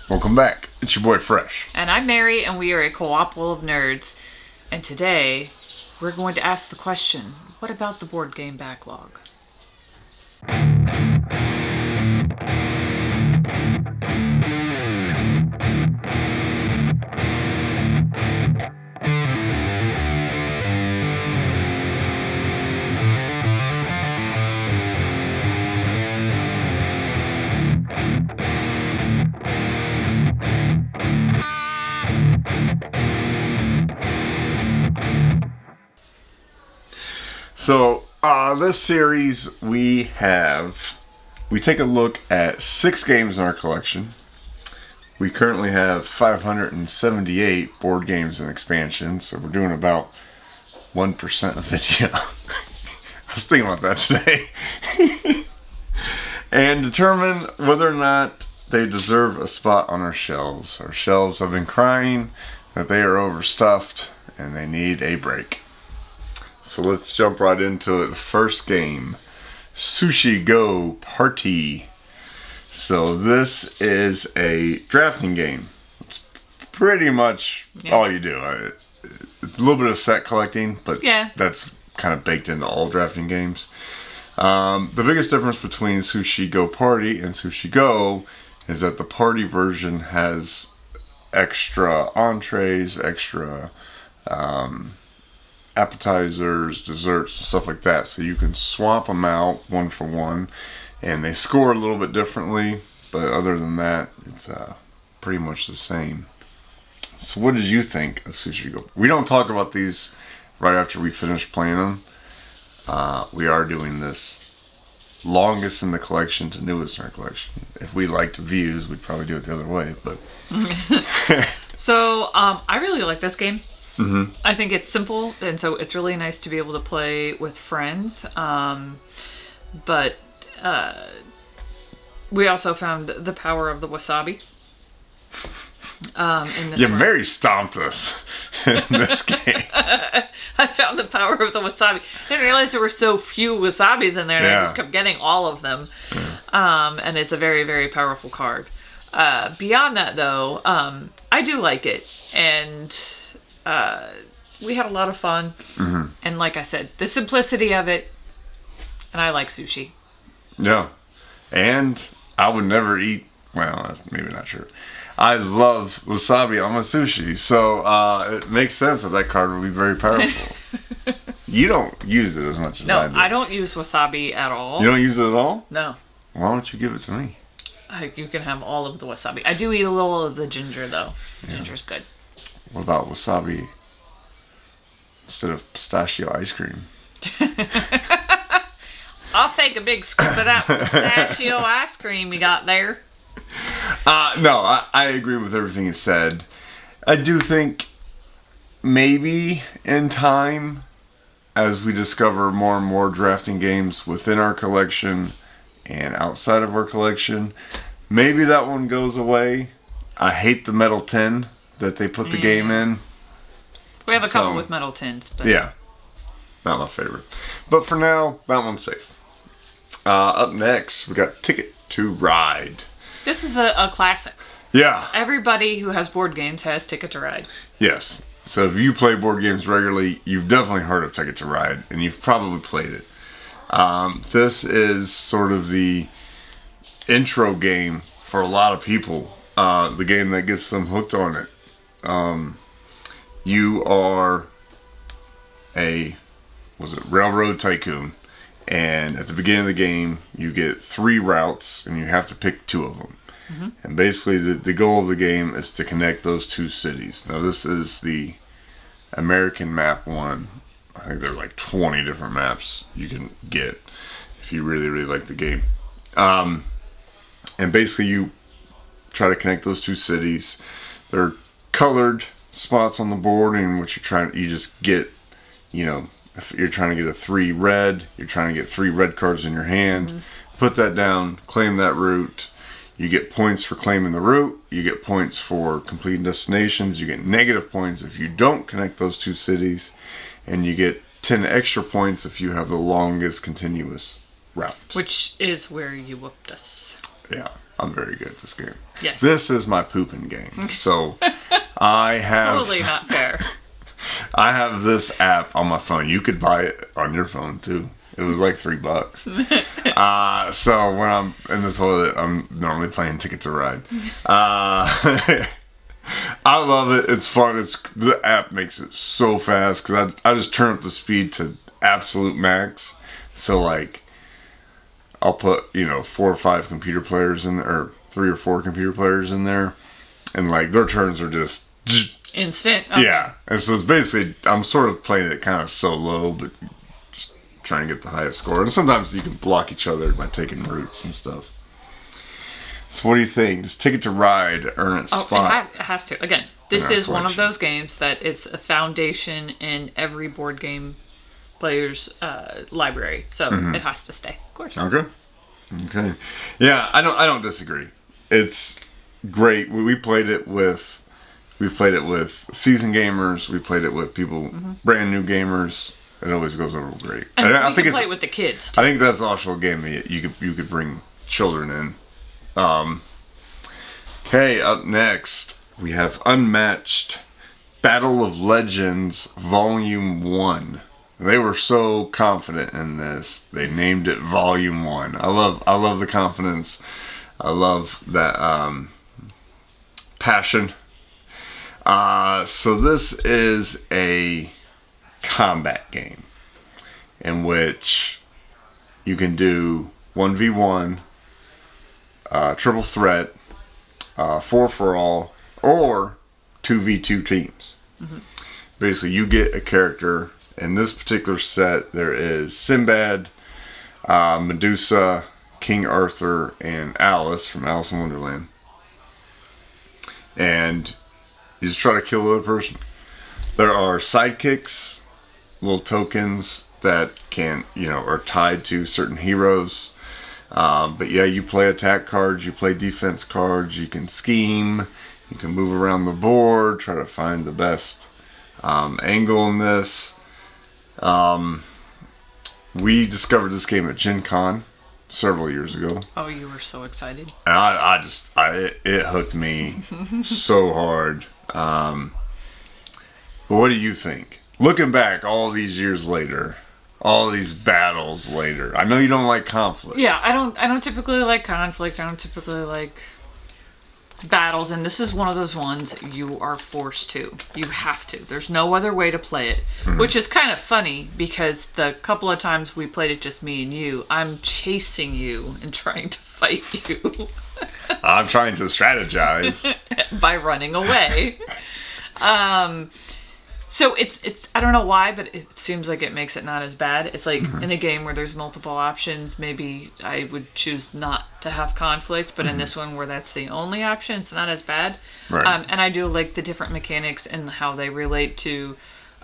Welcome back. It's your boy Fresh. And I'm Mary, and we are a Co-ople of nerds. And today, we're going to ask the question, what about the board game backlog? So, this series we take a look at 6 games in our collection. We currently have 578 board games and expansions, so we're doing about 1% of video. I was thinking about that today. And determine whether or not they deserve a spot on our shelves. Our shelves have been crying that they are overstuffed and they need a break. So let's jump right into it. The first game, Sushi Go Party. So this is a drafting game. It's pretty much all you do. It's a little bit of set collecting, but that's kind of baked into all drafting games. The biggest difference between Sushi Go Party and Sushi Go is that the party version has extra entrees, extra appetizers, desserts, and stuff like that. So you can swap them out one for one, and they score a little bit differently. But other than that, it's pretty much the same. So what did you think of Sushi Go? We don't talk about these right after we finish playing them. We are doing this longest in the collection to newest in our collection. If we liked views, we'd probably do it the other way. But So, I really like this game. Mm-hmm. I think it's simple, and so it's really nice to be able to play with friends. But we also found the power of the wasabi. In this one. Mary stomped us in this game. I found the power of the wasabi. I didn't realize there were so few wasabis in there, and I just kept getting all of them. And it's a very, very powerful card. Beyond that, though, I do like it, and we had a lot of fun. Mm-hmm. And like I said, the simplicity of it, and I like sushi. Yeah. And I would never eat, well, that's maybe not true. I love wasabi on my sushi, so it makes sense that card would be very powerful. You don't use it as much as I do. No, I don't use wasabi at all. You don't use it at all? No. Why don't you give it to me? You can have all of the wasabi. I do eat a little of the ginger, though. Ginger's good. What about wasabi instead of pistachio ice cream? I'll take a big scoop of that pistachio ice cream you got there. No, I agree with everything you said. I do think maybe in time, as we discover more and more drafting games within our collection and outside of our collection, maybe that one goes away. I hate the metal tin that they put the game in. We have a couple with metal tins. But... yeah, not my favorite. But for now, that one's safe. Up next, we got Ticket to Ride. This is a classic. Yeah. Everybody who has board games has Ticket to Ride. Yes. So if you play board games regularly, you've definitely heard of Ticket to Ride, and you've probably played it. This is sort of the intro game for a lot of people. The game that gets them hooked on it. You are a railroad tycoon, and at the beginning of the game, you get 3 routes, and you have to pick 2 of them. Mm-hmm. And basically, the goal of the game is to connect those 2 cities. Now, this is the American map one. I think there are like 20 different maps you can get if you really, really like the game. And basically, you try to connect those 2 cities. They're colored spots on the board in which you just get, if you're trying to get a 3 red, you're trying to get 3 red cards in your hand. Mm-hmm. Put that down, claim that route. You get points for claiming the route. You get points for completing destinations. You get negative points if you don't connect those 2 cities. And you get 10 extra points if you have the longest continuous route. Which is where you whooped us. Yeah. I'm very good at this game. Yes. This is my pooping game. So I have Totally not fair. I have this app on my phone. You could buy it on your phone too. It was like $3. So when I'm in the toilet, I'm normally playing Ticket to Ride. I love it. It's fun. The app makes it so fast because I just turn up the speed to absolute max. So like, I'll put 4 or 5 computer players in there, or 3 or 4 computer players in there, and like their turns are just instant. Okay. Yeah, and so it's basically I'm sort of playing it kind of solo, but just trying to get the highest score. And sometimes you can block each other by taking routes and stuff. So what do you think? Does Ticket to Ride earn its spot? It has to. Again, this is one of those games that is a foundation in every board game player's library, so it has to stay, of course. Okay. Yeah, I don't disagree. It's great. We played it with seasoned gamers. We played it with people, brand new gamers. It always goes over great. And I think play it with the kids too. I think that's also a game that you could bring children in. Okay, up next we have Unmatched Battle of Legends Volume 1. They were so confident in this. They named it Volume 1. I love the confidence. I love that passion. So this is a combat game in which you can do 1v1, triple threat, 4 for all, or 2v2 teams. Basically, you get a character. In this particular set, there is Sinbad, Medusa, King Arthur, and Alice from Alice in Wonderland. And you just try to kill the other person. There are sidekicks, little tokens that are tied to certain heroes. But yeah, you play attack cards, you play defense cards, you can scheme, you can move around the board, try to find the best angle in this. We discovered this game at Gen Con several years ago. Oh, you were so excited. And it hooked me so hard. But what do you think? Looking back all these years later, all these battles later, I know you don't like conflict. Yeah, I don't typically like conflict. I don't typically like battles, and this is one of those ones you are forced to. You have to. There's no other way to play it, which is kind of funny because the couple of times we played it just me and you, I'm chasing you and trying to fight you. I'm trying to strategize by running away. So it's I don't know why, but it seems like it makes it not as bad. It's like in a game where there's multiple options, maybe I would choose not to have conflict, but in this one where that's the only option, it's not as bad. Right. And I do like the different mechanics and how they relate to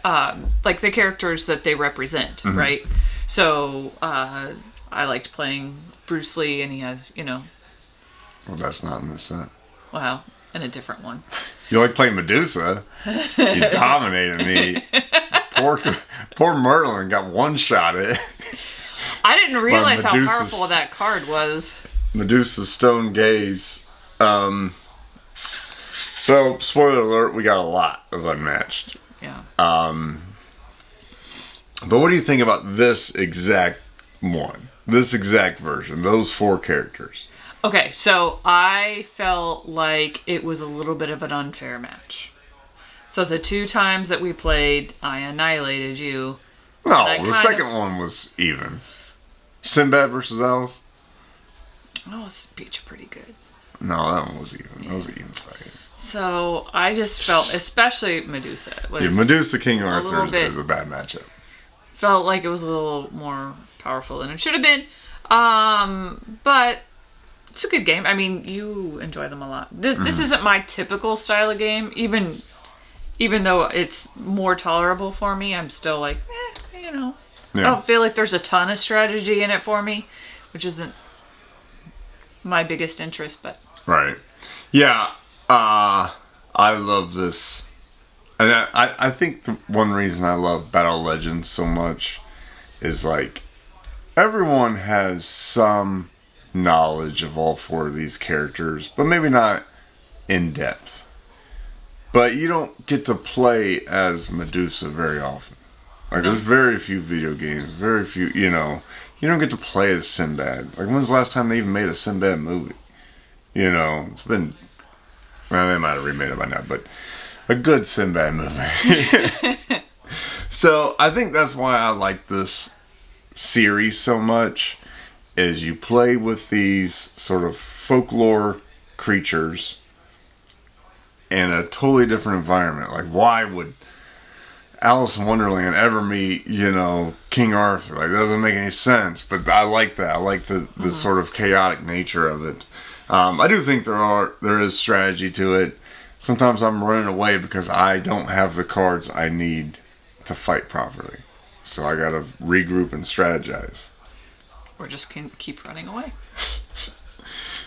like the characters that they represent, right? So I liked playing Bruce Lee, and he has, Well, that's not in this set. Well, in a different one. You like playing Medusa? You dominated me. Poor Merlin got one shot at. I didn't realize how powerful that card was. Medusa's Stone Gaze. So, spoiler alert, we got a lot of Unmatched. Yeah. But what do you think about this exact one? This exact version? Those 4 characters? Okay, so I felt like it was a little bit of an unfair match. So the 2 times that we played, I annihilated you. No, the second one was even. Sinbad versus Alice? Oh, speech pretty good. No, that one was even. That was an even fight. So I just felt, especially Medusa. Medusa King Arthur is a bad matchup. Felt like it was a little more powerful than it should have been. But it's a good game. I mean, you enjoy them a lot. This isn't my typical style of game. Even though it's more tolerable for me, I'm still like, Yeah. I don't feel like there's a ton of strategy in it for me, which isn't my biggest interest, but... Right. Yeah. I love this. And I think the one reason I love Battle Legends so much is like everyone has some knowledge of all four of these characters, but maybe not in depth. But you don't get to play as Medusa very often. Like, there's very few video games, very few, you don't get to play as Sinbad. Like, when's the last time they even made a Sinbad movie? It's been, well, they might have remade it by now, but a good Sinbad movie. So, I think that's why I like this series so much, is you play with these sort of folklore creatures in a totally different environment. Like, why would Alice in Wonderland ever meet, King Arthur? Like, that doesn't make any sense. But I like that. I like the sort of chaotic nature of it. I do think there is strategy to it. Sometimes I'm running away because I don't have the cards I need to fight properly. So I gotta regroup and strategize. Or just keep running away.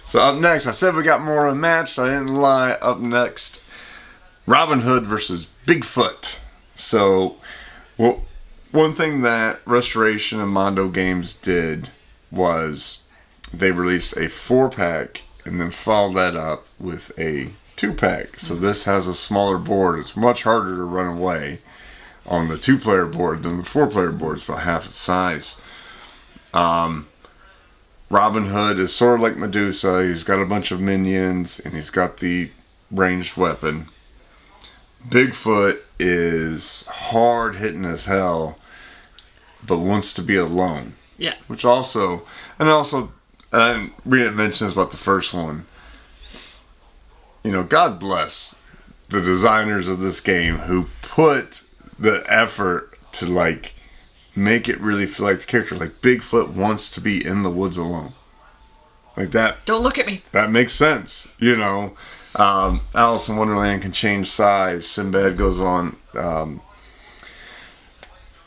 So up next, I said we got more unmatched. I didn't lie. Up next, Robin Hood versus Bigfoot. So, one thing that Restoration and Mondo Games did was they released a 4-pack and then followed that up with a 2-pack. So this has a smaller board. It's much harder to run away on the 2-player board than the 4-player board. It's about half its size. Robin Hood is sort of like Medusa. He's got a bunch of minions and he's got the ranged weapon. Bigfoot is hard hitting as hell, but wants to be alone. Yeah. Which also, we didn't mention this about the first one. God bless the designers of this game who put the effort to make it really feel like the character. Like, Bigfoot wants to be in the woods alone. Like that. Don't look at me. That makes sense. Alice in Wonderland can change size. Sinbad goes on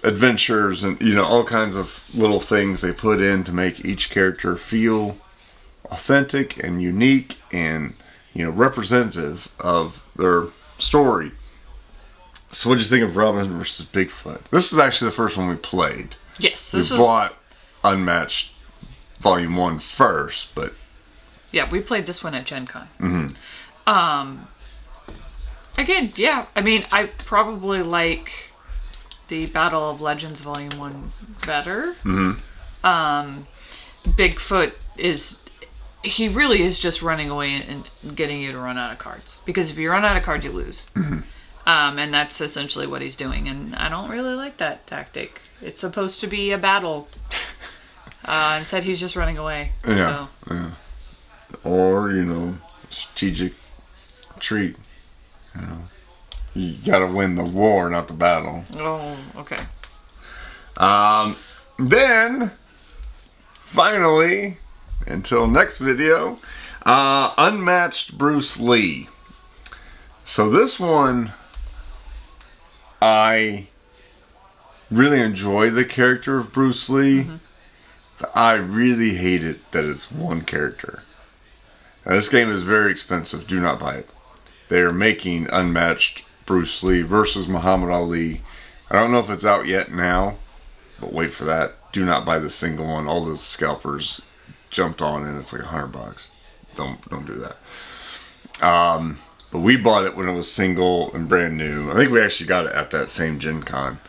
adventures and, all kinds of little things they put in to make each character feel authentic and unique and, representative of their story. So what did you think of Robin Hood versus Bigfoot? This is actually the first one we played. Yes. We bought Unmatched Volume 1 first, but... Yeah, we played this one at Gen Con. Mm-hmm. Again, yeah. I mean, I probably like the Battle of Legends Volume 1 better. Mm-hmm. Bigfoot he really is just running away and getting you to run out of cards. Because if you run out of cards, you lose. Mm-hmm. And that's essentially what he's doing. And I don't really like that tactic. It's supposed to be a battle. Instead, he's just running away. Yeah. So. Yeah. Or, strategic retreat. You gotta win the war, not the battle. Oh, okay. Then, finally, until next video, Unmatched Bruce Lee. So this one, I really enjoy the character of Bruce Lee. Mm-hmm. But I really hate it that it's one character. Now, this game is very expensive. Do not buy it. They are making Unmatched Bruce Lee versus Muhammad Ali. I don't know if it's out yet now, but wait for that. Do not buy the single one. All the scalpers jumped on and it's like $100. Don't do that. But we bought it when it was single and brand new. I think we actually got it at that same Gen Con.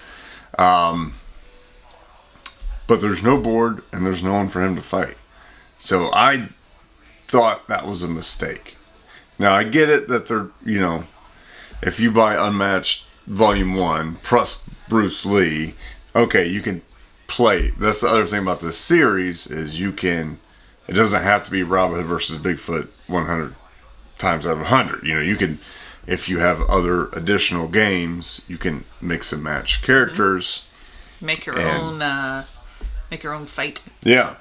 But there's no board and there's no one for him to fight. So I thought that was a mistake. Now I get it that they're, if you buy Unmatched Volume 1 plus Bruce Lee, okay, you can play. That's the other thing about this series is it doesn't have to be Robin Hood versus Bigfoot 100 times out of 100. You can, if you have other additional games, you can mix and match characters. Make your own fight. Yeah.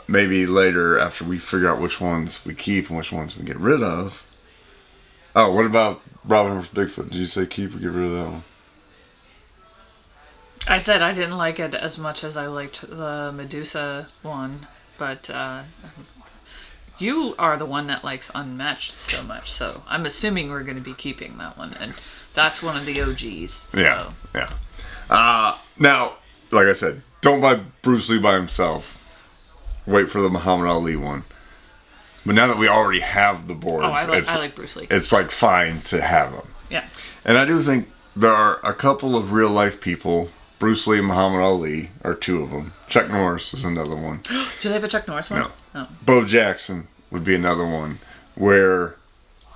Maybe later after we figure out which ones we keep and which ones we get rid of. Oh, what about Robin Hood versus Bigfoot? Did you say keep or get rid of that one? I said I didn't like it as much as I liked the Medusa one, but you are the one that likes Unmatched so much, so I'm assuming we're going to be keeping that one, and that's one of the OGs. So. Yeah. Now, like I said, don't buy Bruce Lee by himself. Wait for the Muhammad Ali one. But now that we already have the boards, I like Bruce Lee. It's like fine to have them. Yeah. And I do think there are a couple of real life people. Bruce Lee and Muhammad Ali are two of them. Chuck Norris is another one. Do they have a Chuck Norris one? No. Oh. Bo Jackson would be another one where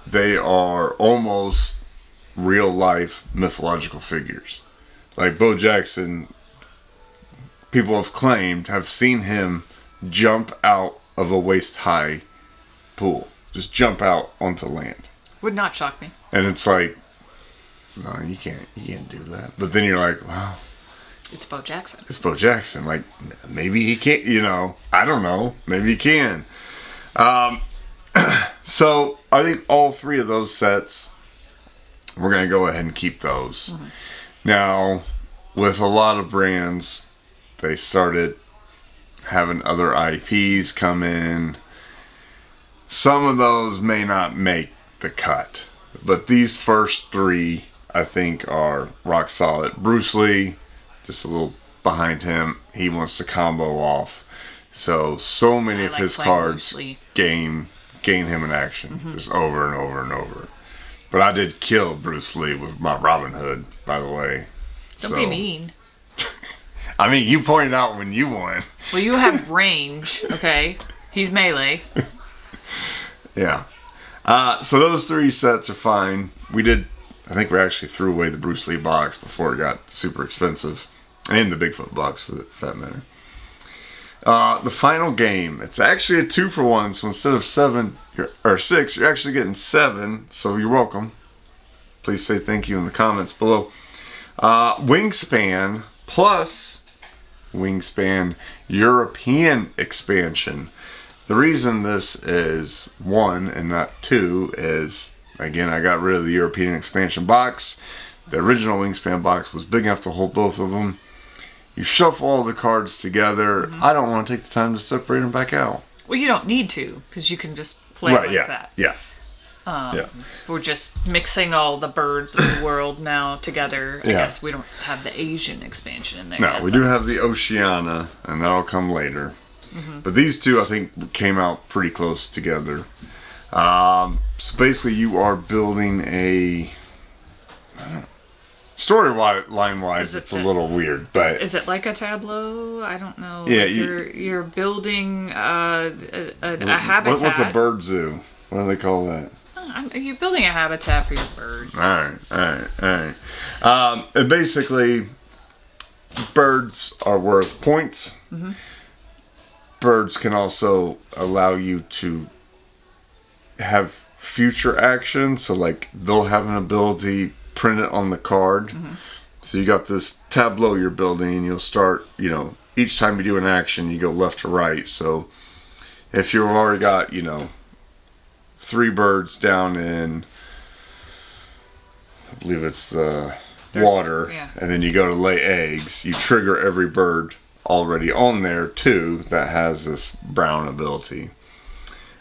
they are almost real life mythological figures. Like Bo Jackson, people have seen him jump out of a waist high pool. Just jump out onto land. Would not shock me. And it's like, no, you can't do that. But then you're like, wow. It's Bo Jackson. It's Bo Jackson. Like, maybe he can't, I don't know. Maybe he can. So I think all three of those sets, we're going to go ahead and keep those. Mm-hmm. Now, with a lot of brands, they started having other IPs come in. Some of those may not make the cut. But these first three, I think, are rock solid. Bruce Lee, just a little behind him. He wants to combo off. So many of his cards gain him in action. Mm-hmm. Just over and over and over. But I did kill Bruce Lee with my Robin Hood, by the way. Don't be mean. I mean, you pointed out when you won. Well, you have range, okay? He's melee. Yeah. So those three sets are fine. I think we actually threw away the Bruce Lee box before it got super expensive. And the Bigfoot box, for that matter. The final game, it's actually a 2-for-1, so instead of 6, you're actually getting 7, so you're welcome. Please say thank you in the comments below. Wingspan plus Wingspan European expansion. The reason this is 1 and not 2 is, again, I got rid of the European expansion box. The original Wingspan box was big enough to hold both of them. You shuffle all the cards together. Mm-hmm. I don't want to take the time to separate them back out. Well, you don't need to, because you can just play that. Yeah. We're just mixing all the birds of the world now together. I guess we don't have the Asian expansion in there. No, we do have the Oceania, and that'll come later. Mm-hmm. But these two, I think, came out pretty close together. So basically, you are building a... Storyline-wise, it's a little weird, but... Is it like a tableau? I don't know. Yeah, like you're building a habitat. What's a bird zoo? What do they call that? You're building a habitat for your birds. All right. And basically, birds are worth points. Mm-hmm. Birds can also allow you to have future action. So, like, they'll have an ability... print it on the card. Mm-hmm. So you got this tableau you're building, and you'll start, each time you do an action, you go left to right. So if you've already got, 3 birds down in, I believe it's the water, and then you go to lay eggs, you trigger every bird already on there too that has this brown ability.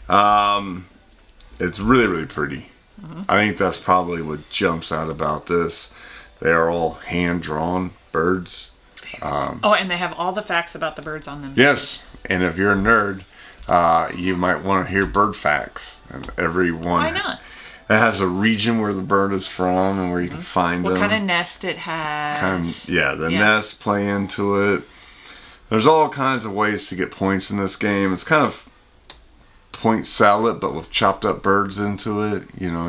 It's really, really pretty. Mm-hmm. I think that's probably what jumps out about this. They are all hand-drawn birds. And they have all the facts about the birds on them. Yes, and if you're a nerd, you might want to hear bird facts. And every one... Why not? It has a region where the bird is from and where you can find them. What kind of nest it has. Nest play into it. There's all kinds of ways to get points in this game. It's kind of... point salad, but with chopped up birds into it. No,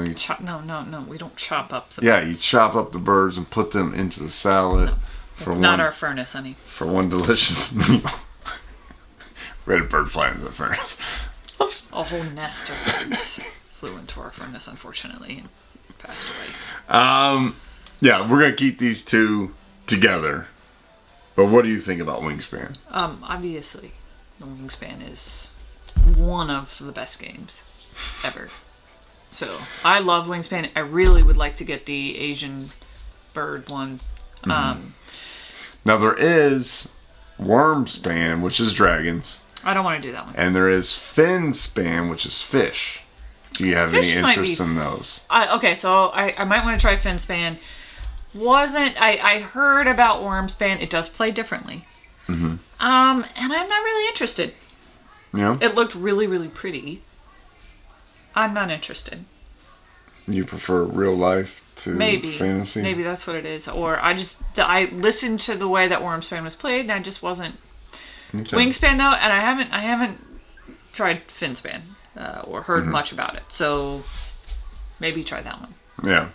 we don't chop up the birds. Yeah, you chop up the birds and put them into the salad. No, it's not our furnace, honey. For one delicious meal. We had a bird fly into the furnace. Oops. A whole nest of birds flew into our furnace, unfortunately, and passed away. We're going to keep these two together. But what do you think about Wingspan? Obviously, the Wingspan is... one of the best games ever. So I love Wingspan. I really would like to get the Asian bird one. Mm-hmm. Now there is Wormspan, which is dragons. I don't want to do that one. And there is Finspan, which is fish. Do you have any interest in those? Okay, so I might want to try Finspan. I heard about Wormspan. It does play differently. And I'm not really interested. Yeah. It looked really, really pretty. I'm not interested. You prefer real life to fantasy? Maybe that's what it is. Or I listened to the way that Wormspan was played, and I just wasn't. Okay. Wingspan though, and I haven't tried Finspan or heard much about it. So maybe try that one. Yeah.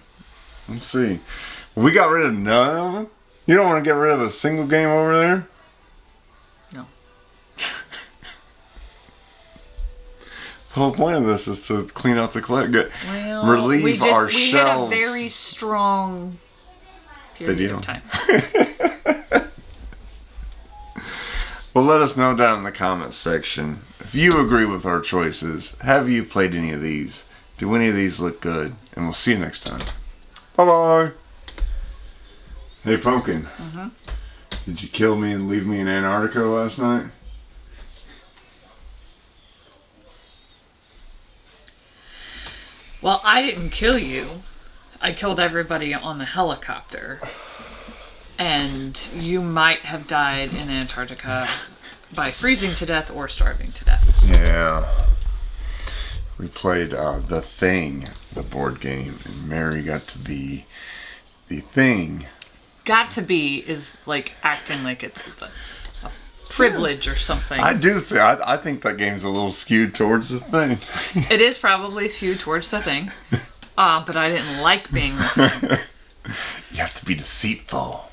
Let's see. We got rid of none of them. You don't want to get rid of a single game over there? No. The whole point of this is to clean out the relieve our shelves. We had a very strong period of time. Well, let us know down in the comments section if you agree with our choices. Have you played any of these? Do any of these look good? And we'll see you next time. Bye-bye. Hey, Pumpkin. Did you kill me and leave me in Antarctica last night? Well, I didn't kill you. I killed everybody on the helicopter. And you might have died in Antarctica by freezing to death or starving to death. Yeah. We played The Thing, the board game, and Mary got to be the Thing. Got to be is like acting like it's a privilege or something. I do I think that game's a little skewed towards The Thing. It is probably skewed towards The Thing. But I didn't like being The Thing. You have to be deceitful.